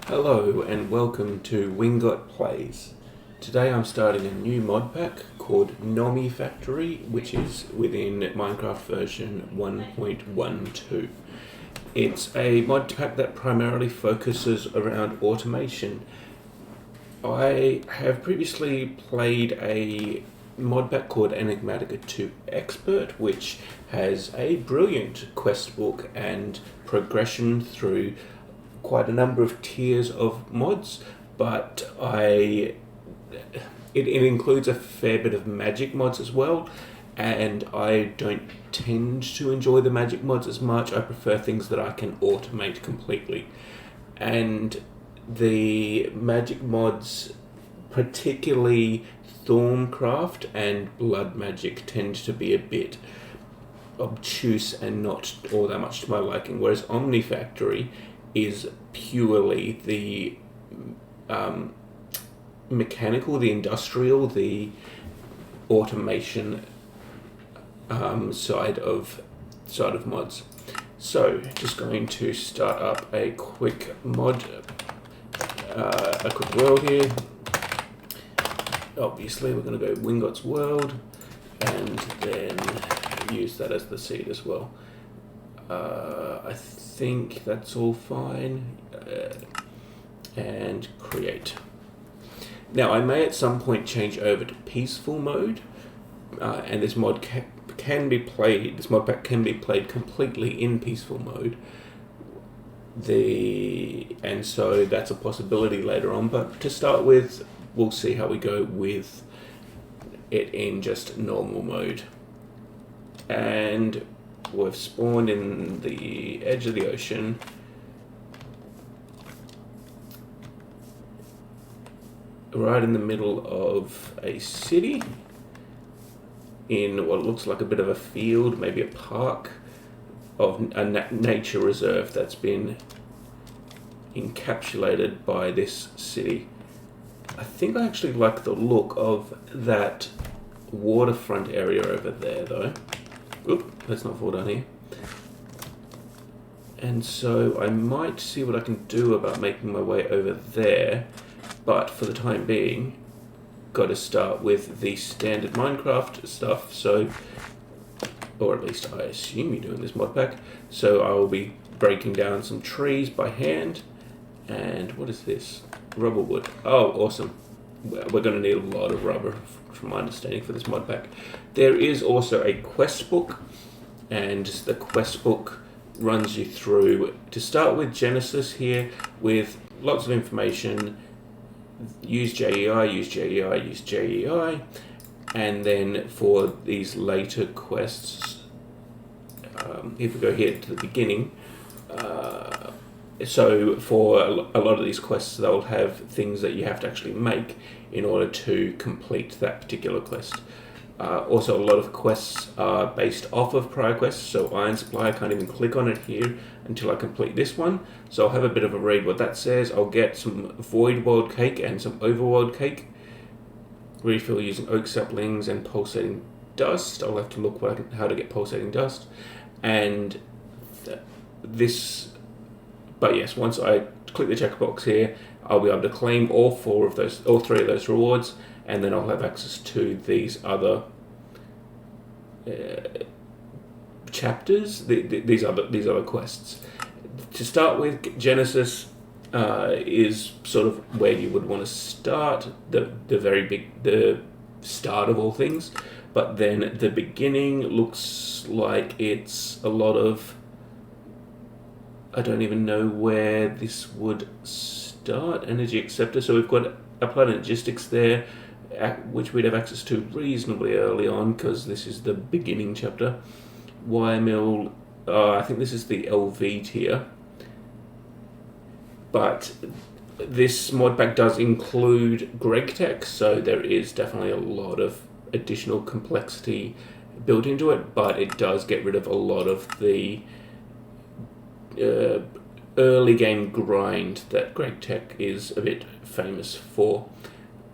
Hello and welcome to Wingot Plays. Today I'm starting a new mod pack called Nomifactory, which is within Minecraft version 1.12. It's a mod pack that primarily focuses around automation. I have previously played a mod pack called Enigmatica 2 Expert, which has a brilliant quest book and progression through quite a number of tiers of mods, but it includes a fair bit of magic mods as well, and I don't tend to enjoy the magic mods as much. I prefer things that I can automate completely, and the magic mods, particularly Thorncraft and Blood Magic, tend to be a bit obtuse and not all that much to my liking, whereas Omnifactory is purely the mechanical, the industrial, the automation side of mods. So, just going to start up a quick mod, a quick world here. Obviously, we're going to go Wingot's world, and then use that as the seed as well. I think that's all fine. And create. Now, I may at some point change over to peaceful mode, and this mod can be played. This mod pack can be played completely in peaceful mode. And so that's a possibility later on. But to start with, we'll see how we go with it in just normal mode. And we've spawned in the edge of the ocean. Right in the middle of a city. In what looks like a bit of a field, maybe a park, of a nature reserve that's been encapsulated by this city. I think I actually like the look of that waterfront area over there, though. Oop, let's not fall down here. And so I might see what I can do about making my way over there, but for the time being, got to start with the standard Minecraft stuff. So, or at least I assume you're doing this mod pack. So I will be breaking down some trees by hand. And what is this? Rubber wood. Oh, awesome. We're going to need a lot of rubber, from my understanding, for this mod pack. There is also a quest book, and the quest book runs you through, to start with, Genesis here, with lots of information. Use JEI, use JEI, use JEI, and then for these later quests, if we go here to the beginning, so for a lot of these quests, they'll have things that you have to actually make in order to complete that particular quest. Also, a lot of quests are based off of prior quests, so Iron Supply, I can't even click on it here until I complete this one. So I'll have a bit of a read what that says. I'll get some Void World Cake and some Overworld Cake. Refill using oak saplings and pulsating dust. I'll have to look how to get pulsating dust. And but yes, once I click the checkbox here, I'll be able to claim all three of those rewards, and then I'll have access to these other chapters, these other quests. To start with, Genesis is sort of where you would want to start, the start of all things. But then the beginning looks like it's a lot of, I don't even know where this would start. Energy acceptor. So we've got applied logistics there, which we'd have access to reasonably early on, because this is the beginning chapter. Wire mill. I think this is the LV tier. But this mod pack does include Gregtech, so there is definitely a lot of additional complexity built into it, but it does get rid of a lot of the early game grind that Gregtech is a bit famous for.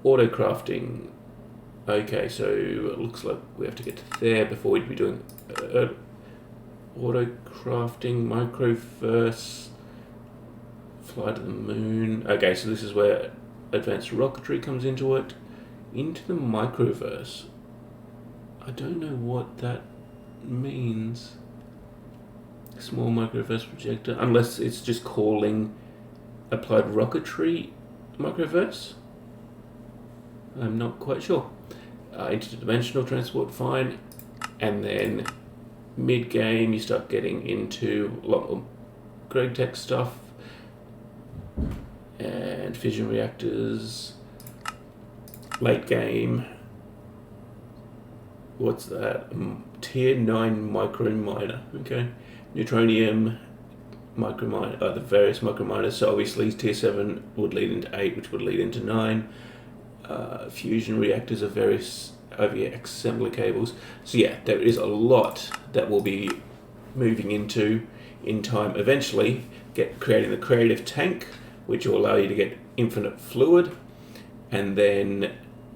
Auto crafting. Okay, so it looks like we have to get to there before we'd be doing auto crafting, microverse, Fly to the moon. Okay, so this is where advanced rocketry comes into it. Into the microverse. I don't know what that means. Small microverse projector. Unless it's just calling applied rocketry microverse. I'm not quite sure. Interdimensional transport, fine. And then mid-game you start getting into a lot more Gregtech stuff. And fission reactors. Late game. What's that? Tier 9 micro miner. Okay. Neutronium micro miner. The various micro miners. So obviously tier 7 would lead into 8, which would lead into 9. Fusion reactors of various OVR assembly cables. So yeah, there is a lot that will be moving into in time. Eventually, creating the creative tank, which will allow you to get infinite fluid, and then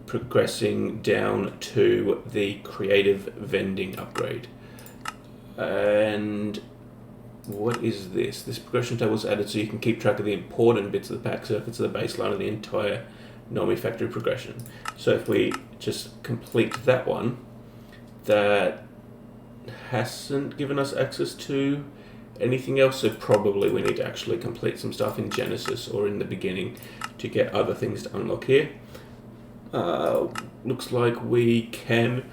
progressing down to the creative vending upgrade. And what is this? This progression table is added so you can keep track of the important bits of the pack circuits of the baseline of the entire Nomifactory progression. So if we just complete that one, that hasn't given us access to anything else, so probably we need to actually complete some stuff in Genesis or in the beginning to get other things to unlock here. Looks like we can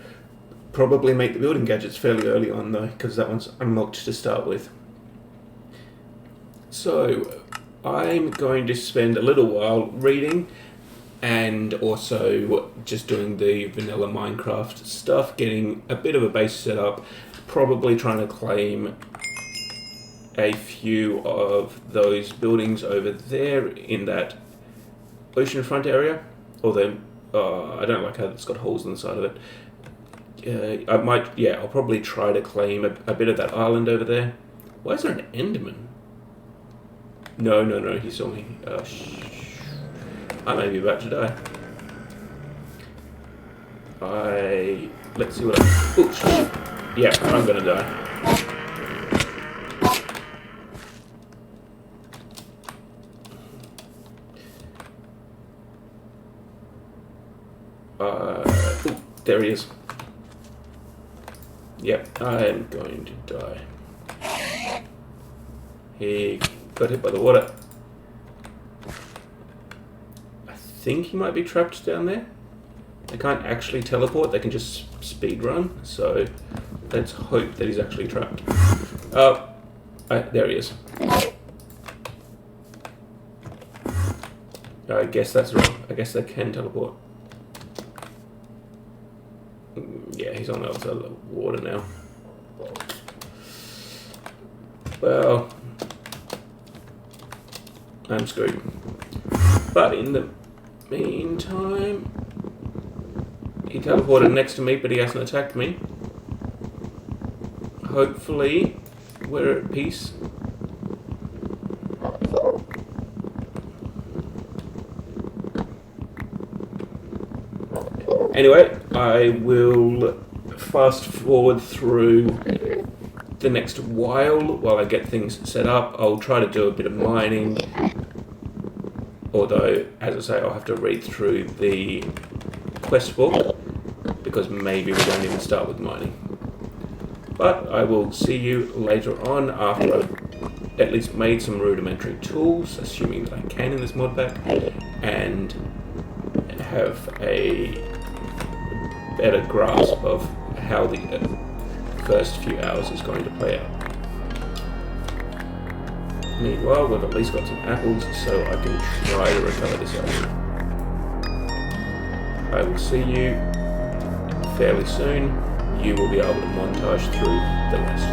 probably make the building gadgets fairly early on though, because that one's unlocked to start with. So I'm going to spend a little while reading and also just doing the vanilla Minecraft stuff, getting a bit of a base set up, probably trying to claim a few of those buildings over there in that oceanfront area, although I don't like how it's got holes on the side of it. I'll probably try to claim a bit of that island over there. Why is there an Enderman? No, he saw me. I may be about to die. Let's see what yeah, I'm gonna die. There he is. Yep, I am going to die. He got hit by the water. I think he might be trapped down there. They can't actually teleport, they can just speed run, so let's hope that he's actually trapped. Oh, there he is. I guess that's wrong. I guess they can teleport. Yeah, he's on the other side of the water now. Well, I'm screwed. But in the meantime, he teleported next to me, but he hasn't attacked me. Hopefully, we're at peace. Anyway, I will fast forward through the next while I get things set up. I'll try to do a bit of mining, although, as I say, I'll have to read through the quest book, because maybe we don't even start with mining. But I will see you later on after I've at least made some rudimentary tools, assuming that I can in this mod pack, and have a better grasp of how the first few hours is going to play out. Meanwhile, we've at least got some apples, so I can try to recover this area. I will see you fairly soon. You will be able to montage through the rest.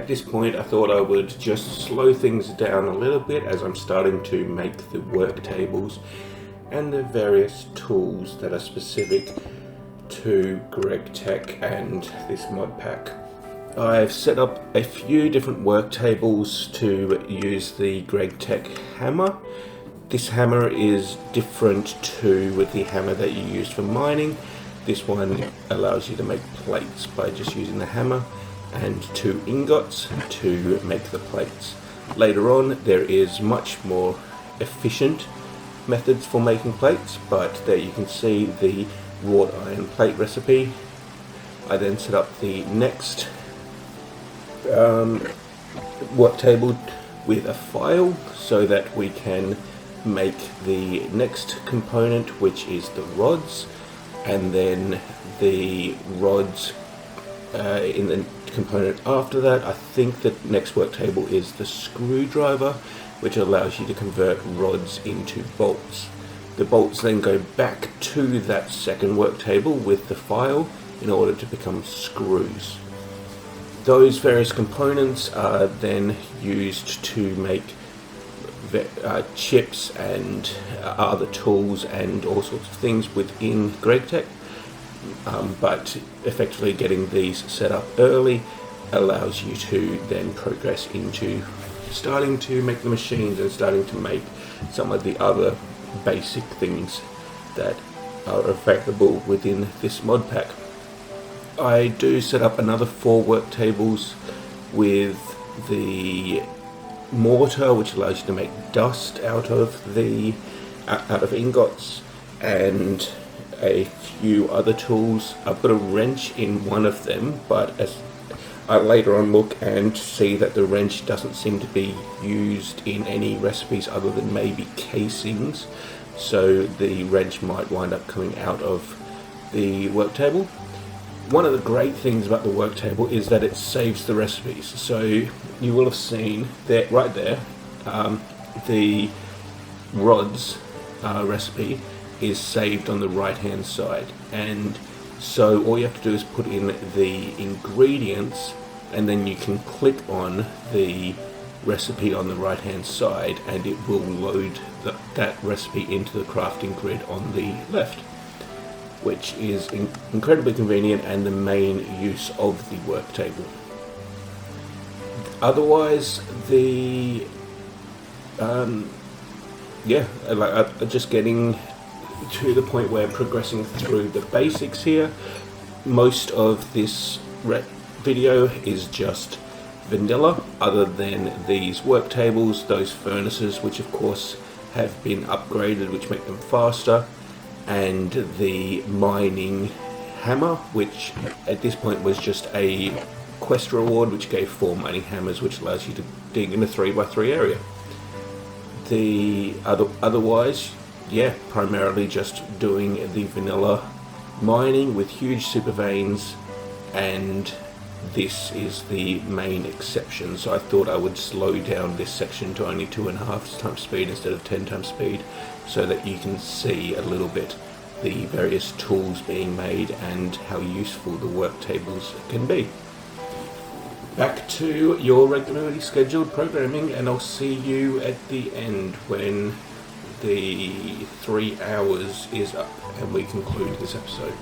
At this point I thought I would just slow things down a little bit as I'm starting to make the work tables and the various tools that are specific to Gregtech and this mod pack. I've set up a few different work tables to use the Gregtech hammer. This hammer is different to the hammer that you use for mining. This one allows you to make plates by just using the hammer and 2 ingots to make the plates. Later on there is much more efficient methods for making plates, but there you can see the wrought iron plate recipe. I then set up the next work table with a file so that we can make the next component, which is the rods, and then the rods in the component after that. I think the next work table is the screwdriver, which allows you to convert rods into bolts. The bolts then go back to that second work table with the file in order to become screws. Those various components are then used to make chips and other tools and all sorts of things within Gregtech, but effectively getting these set up early allows you to then progress into starting to make the machines and starting to make some of the other basic things that are available within this mod pack. I do set up another 4 work tables with the mortar, which allows you to make dust out of ingots, and a few other tools. I've got a wrench in one of them, but as I later on look and see that the wrench doesn't seem to be used in any recipes other than maybe casings, so the wrench might wind up coming out of the work table. One of the great things about the work table is that it saves the recipes. So you will have seen that right there, the rods recipe is saved on the right hand side, and so all you have to do is put in the ingredients, and then you can click on the recipe on the right hand side and it will load that recipe into the crafting grid on the left, which is incredibly convenient and the main use of the work table. Otherwise, just getting to the point where progressing through the basics here. Most of this video is just vanilla, other than these work tables, those furnaces, which of course have been upgraded, which make them faster, and the mining hammer, which at this point was just a quest reward which gave 4 mining hammers, which allows you to dig in a 3x3 area. Otherwise, primarily just doing the vanilla mining with huge super veins, and this is the main exception, so I thought I would slow down this section to only 2.5 times speed instead of 10 times speed, so that you can see a little bit the various tools being made and how useful the work tables can be. Back to your regularly scheduled programming, and I'll see you at the end when the 3 hours is up and we conclude this episode.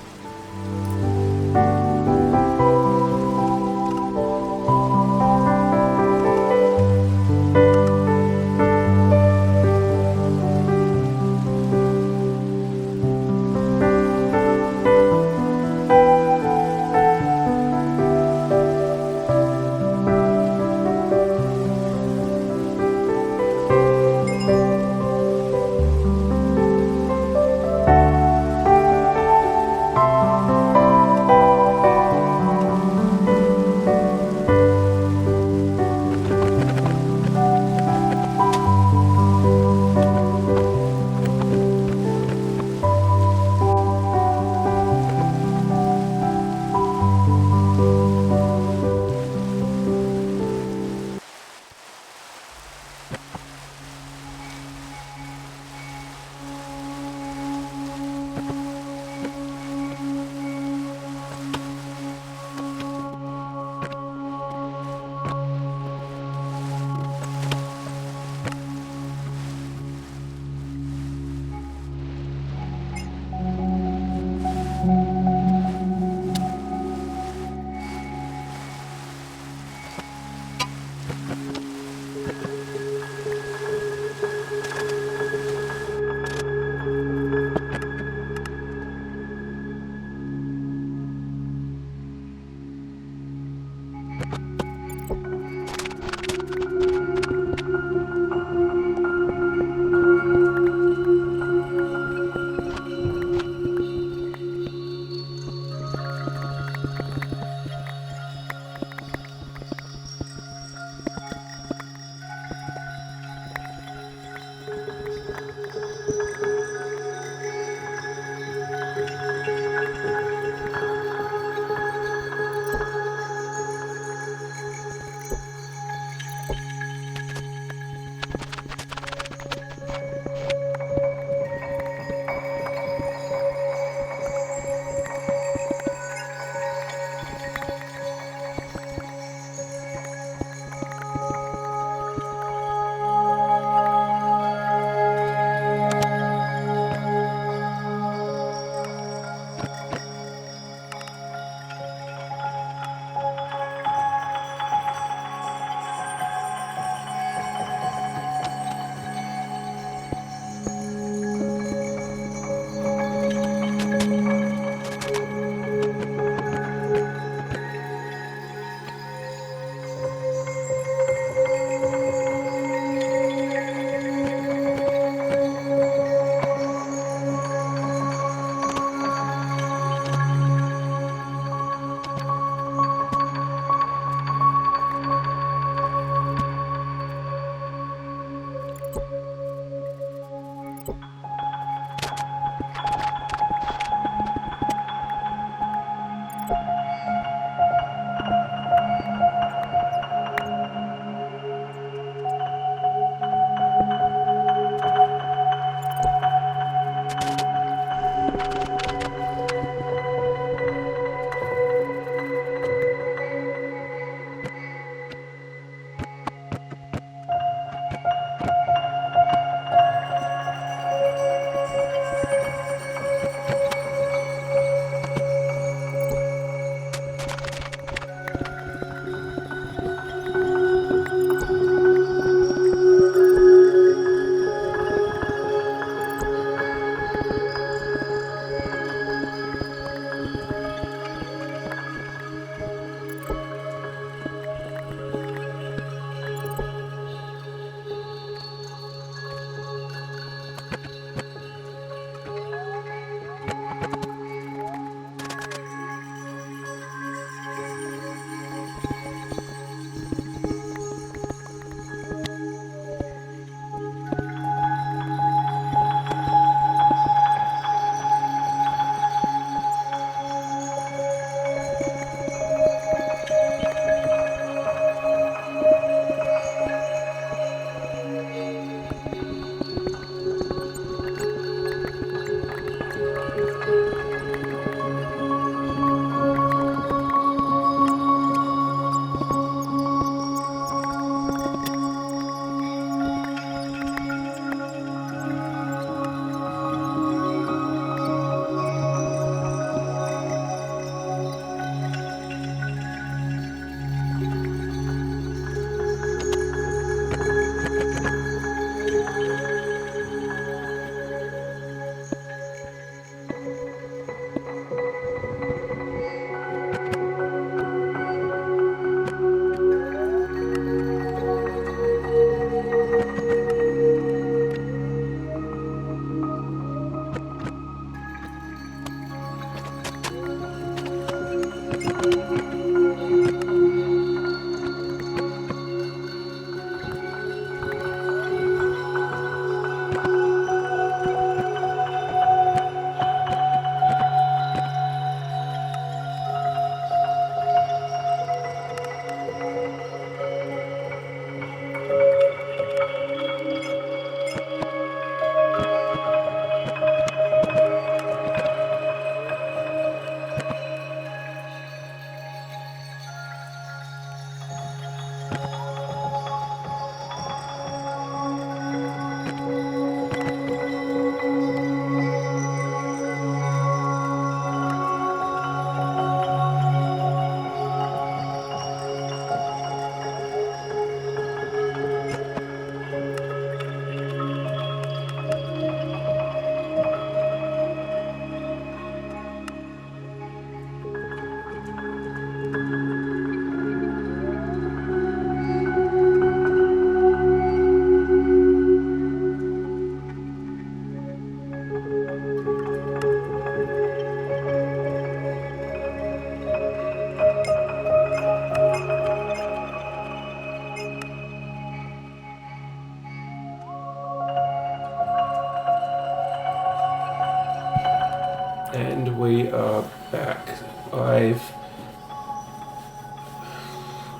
And we are back. I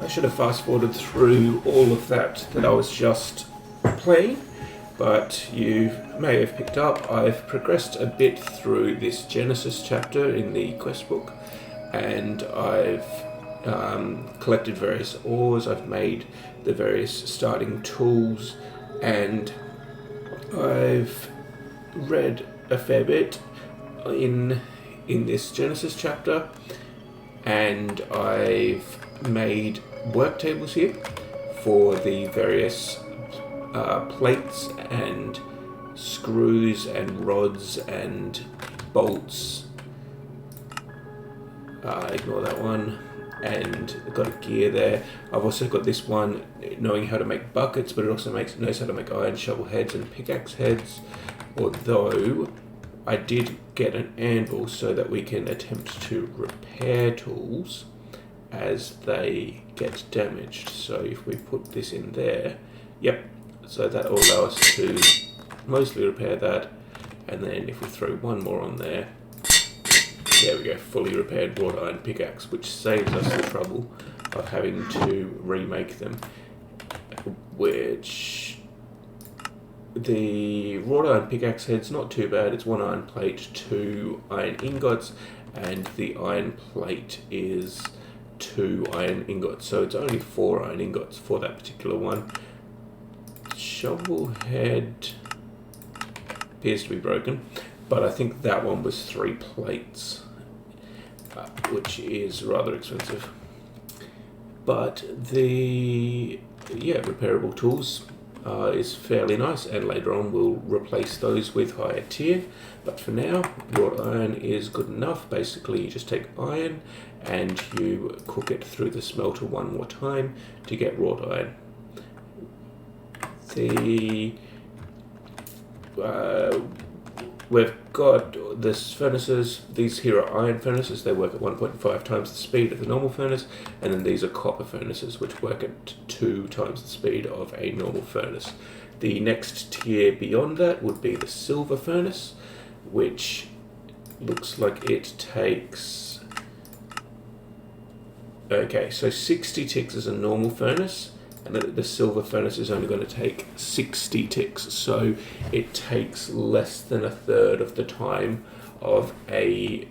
should have fast forwarded through all of that I was just playing, but you may have picked up I've progressed a bit through this Genesis chapter in the quest book, and I've collected various ores, I've made the various starting tools, and I've read a fair bit in this Genesis chapter, and I've made work tables here for the various plates and screws and rods and bolts. Ignore that one. And I've got a gear there. I've also got this one knowing how to make buckets, but it also knows how to make iron shovel heads and pickaxe heads. Although I did get an anvil so that we can attempt to repair tools as they get damaged. So if we put this in there, yep, so that will allow us to mostly repair that. And then if we throw one more on there, there we go, fully repaired wrought iron pickaxe, which saves us the trouble of having to remake them. Which, the wrought iron pickaxe head's not too bad. It's 1 iron plate, 2 iron ingots, and the iron plate is 2 iron ingots. So it's only 4 iron ingots for that particular one. Shovel head appears to be broken, but I think that one was 3 plates. Which is rather expensive. But the repairable tools is fairly nice, and later on we'll replace those with higher tier. But for now, wrought iron is good enough. Basically, you just take iron and you cook it through the smelter one more time to get wrought iron. We've got this furnaces. These here are iron furnaces. They work at 1.5 times the speed of the normal furnace, and then these are copper furnaces, which work at 2 times the speed of a normal furnace. The next tier beyond that would be the silver furnace, which looks like it takes... Okay, so 60 ticks is a normal furnace, and the silver furnace is only going to take 60 ticks, so it takes less than a third of the time of the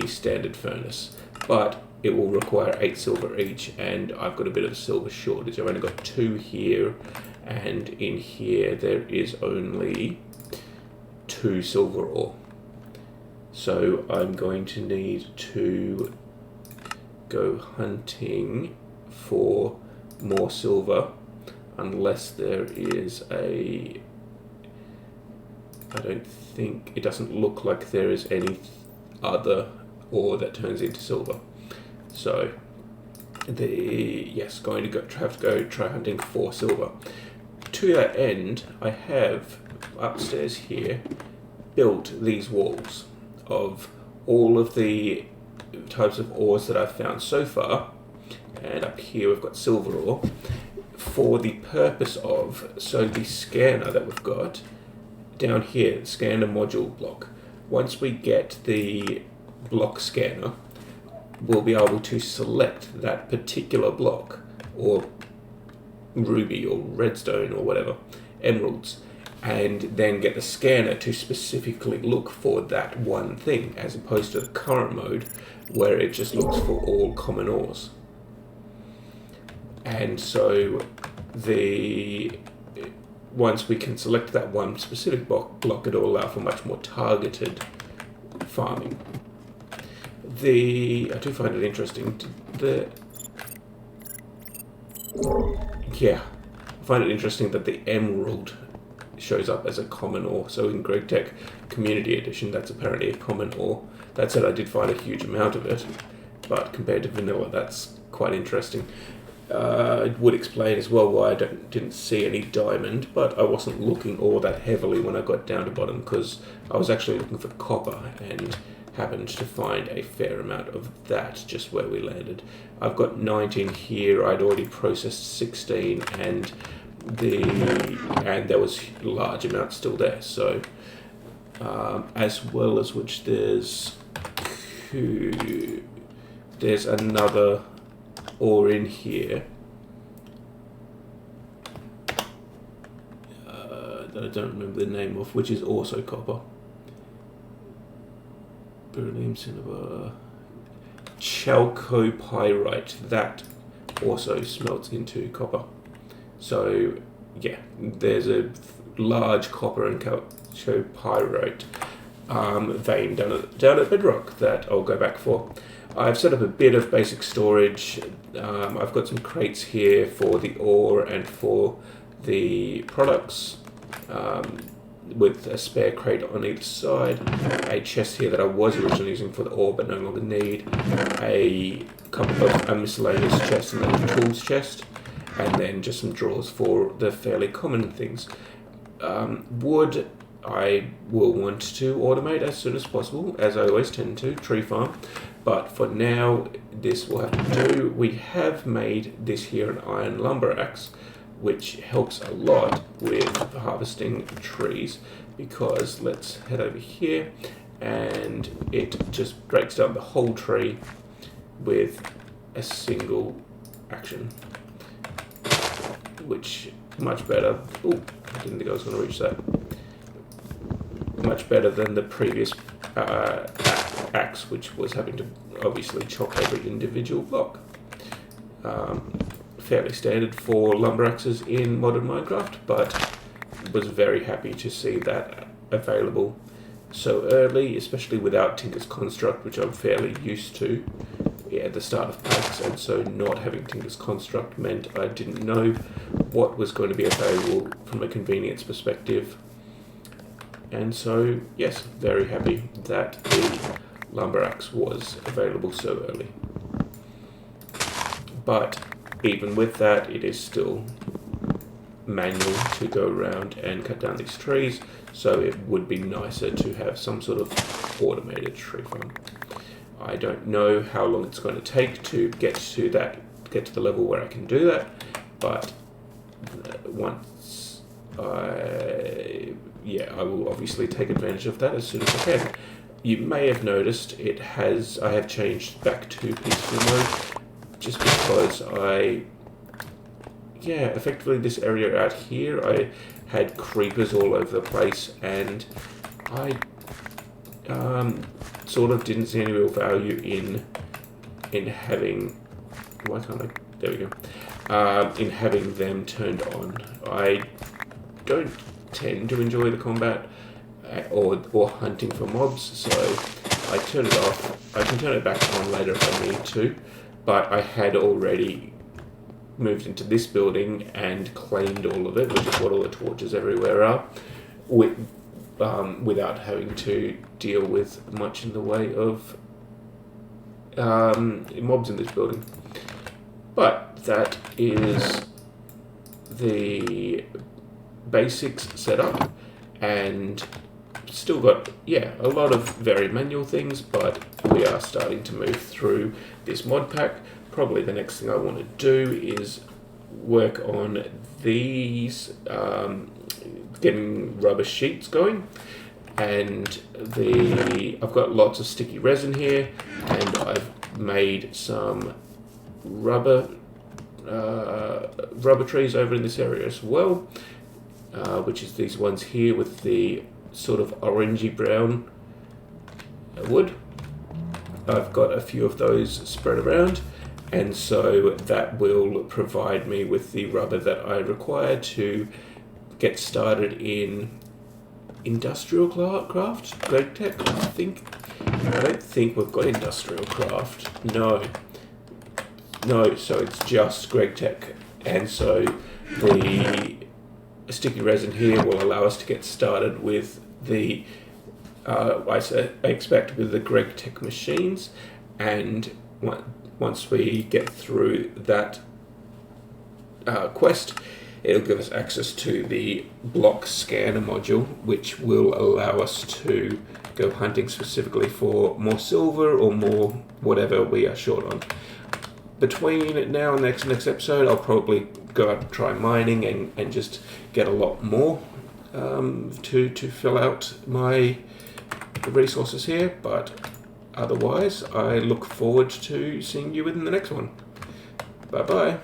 standard furnace. But it will require 8 silver each, and I've got a bit of a silver shortage. I've only got 2 here, and in here there is only 2 silver ore. So I'm going to need to go hunting for more silver, unless there is I don't think, it doesn't look like there is any other ore that turns into silver. So going to have to go try hunting for silver. To that end, I have upstairs here built these walls of all of the types of ores that I've found so far. And up here we've got silver ore for the purpose of, so the scanner that we've got down here, the scanner module block. Once we get the block scanner, we'll be able to select that particular block, or ruby or redstone or whatever, emeralds, and then get the scanner to specifically look for that one thing, as opposed to the current mode where it just looks for all common ores. And so once we can select that one specific block, it'll allow for much more targeted farming. I do find it interesting. I find it interesting that the emerald shows up as a common ore. So in Gregtech Community Edition, that's apparently a common ore. That said, I did find a huge amount of it, but compared to vanilla, that's quite interesting. It would explain as well why I didn't see any diamond, but I wasn't looking all that heavily when I got down to bottom, because I was actually looking for copper and happened to find a fair amount of that just where we landed. I've got 19 here. I'd already processed 16, and there was large amounts still there. So as well as which there's there's another ore in here that I don't remember the name of, which is also copper. Beryllium, cinnabar, chalcopyrite, that also smelts into copper. So yeah, there's a large copper and chalcopyrite vein down at bedrock that I'll go back for. I've set up a bit of basic storage. I've got some crates here for the ore and for the products, with a spare crate on either side, a chest here that I was originally using for the ore but no longer need, a couple of a miscellaneous chest and then a tools chest, and then just some drawers for the fairly common things. Wood I will want to automate as soon as possible, as I always tend to, tree farm, but for now this will have to do. We have made this here an iron lumber axe, which helps a lot with harvesting trees, because let's head over here, and it just breaks down the whole tree with a single action, which much better. Oh, I didn't think I was going to reach that. Much better than the previous axe, which was having to obviously chop every individual block. Fairly standard for lumber axes in modern Minecraft, but was very happy to see that available so early, especially without Tinker's Construct, which I'm fairly used to at the start of packs, and so not having Tinker's Construct meant I didn't know what was going to be available from a convenience perspective. And so yes, very happy that the lumber axe was available so early. But even with that, it is still manual to go around and cut down these trees, so it would be nicer to have some sort of automated tree farm. I don't know how long it's going to take to get to the level where I can do that, but once I will obviously take advantage of that as soon as I can. You may have noticed I have changed back to peaceful mode, just because effectively this area out here, I had creepers all over the place, and I sort of didn't see any real value in having, why can't I, there we go, in having them turned on. I don't tend to enjoy the combat or hunting for mobs, so I turn it off. I can turn it back on later if I need to, but I had already moved into this building and claimed all of it, which is what all the torches everywhere are, without having to deal with much in the way of mobs in this building. But that is the basics set up, and still got a lot of very manual things, but we are starting to move through this mod pack. Probably the next thing I want to do is work on these, getting rubber sheets going, and I've got lots of sticky resin here, and I've made some rubber trees over in this area as well, which is these ones here with the sort of orangey brown wood. I've got a few of those spread around, and so that will provide me with the rubber that I require to get started in industrial craft. Gregtech, I don't think we've got industrial craft. No, so it's just Gregtech, and so the sticky resin here will allow us to get started with the I expect with the Gregtech machines, and once we get through that quest, it'll give us access to the block scanner module, which will allow us to go hunting specifically for more silver or more whatever we are short on. Between now and next episode, I'll probably go out and try mining and just get a lot more to fill out my resources here, but Otherwise, I look forward to seeing you in the next one. Bye bye.